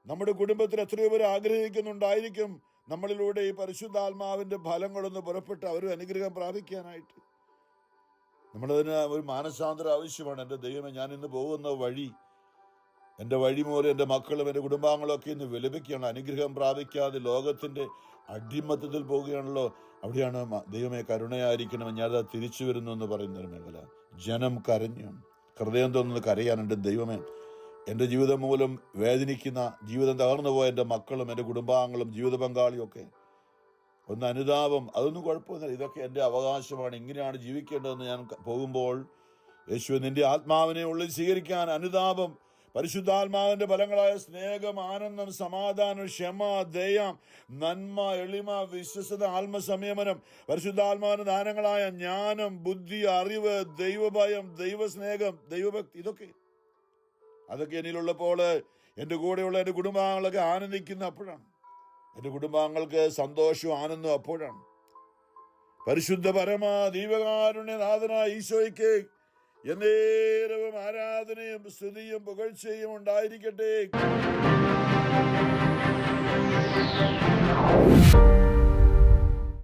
നമ്മുടെ കുടുംബത്തിൽ എത്രയോ പേർ ആഗ്രഹിക്കുന്നുണ്ടായിരിക്കും നമ്മളിലൂടെ ഈ പരിശുദ്ധാത്മാവിന്റെ ഫലങ്ങളൊന്ന് പുറപ്പെട്ട് അവരും അനുഗ്രഹം പ്രാപിക്കാനായിട്ട്. നമ്മളതിന് ഒരു മാനസാന്തരം ആവശ്യമാണ്. എൻ്റെ ദൈവമേ, ഞാൻ ഇന്ന് പോകുന്ന വഴി, എൻ്റെ വഴി മൂലം എൻ്റെ മക്കളും എൻ്റെ കുടുംബാംഗങ്ങളും ഒക്കെ ഇന്ന് വിലപിക്കുകയാണ്. അനുഗ്രഹം പ്രാപിക്കാതെ ലോകത്തിൻ്റെ അടിമത്തത്തിൽ പോവുകയാണല്ലോ. അവിടെയാണ് ദൈവമേ കരുണയായിരിക്കണം, ഞാനത് തിരിച്ചു വരുന്നു എന്ന് പറയുന്നൊരു മേഖല. ജനം കരഞ്ഞു, ഹൃദയം തോന്നുന്നത് കരയാൻ. എൻ്റെ ദൈവമേ, എൻ്റെ ജീവിതം മൂലം വേദനിക്കുന്ന, ജീവിതം തകർന്നു പോയ എൻ്റെ മക്കളും എൻ്റെ കുടുംബാംഗങ്ങളും ജീവിത പങ്കാളിയും ഒക്കെ ഒന്ന് അനുതാപം, അതൊന്നും കുഴപ്പമൊന്നുമില്ല. ഇതൊക്കെ എൻ്റെ അവകാശമാണ്, ഇങ്ങനെയാണ് ജീവിക്കേണ്ടതെന്ന് ഞാൻ പോകുമ്പോൾ യേശുവേ, നിന്റെ ആത്മാവിനെ ഉള്ളിൽ സ്വീകരിക്കാൻ അനുതാപം, പരിശുദ്ധാത്മാവിന്റെ ഫലങ്ങളായ സ്നേഹം, ആനന്ദം, സമാധാനം, ക്ഷമ, ദയ, നന്മ, എളിമ, വിശ്വസത, ആത്മസംയമനം, പരിശുദ്ധാത്മാവിന്റെ ദാനങ്ങളായ ജ്ഞാനം, ബുദ്ധി, അറിവ്, ദൈവഭയം, ദൈവസ്നേഹം, ദൈവഭക്തി, അതൊക്കെ എന്നിലുള്ളപ്പോൾ എൻ്റെ കൂടെയുള്ള എൻ്റെ കുടുംബാംഗങ്ങളൊക്കെ ആനന്ദിക്കുന്ന അപ്പോഴാണ്. എൻ്റെ കുടുംബാംഗങ്ങൾക്ക് സന്തോഷവും ആനന്ദവും അപ്പോഴാണ്. പരിശുദ്ധ പരമ ദൈവകാരുണ്യനാഥനായ ഈശോയ്ക്ക് എന്നേരവും ആരാധനയും സ്തുതിയും പുകഴ്ചയും ഉണ്ടായിരിക്കട്ടെ.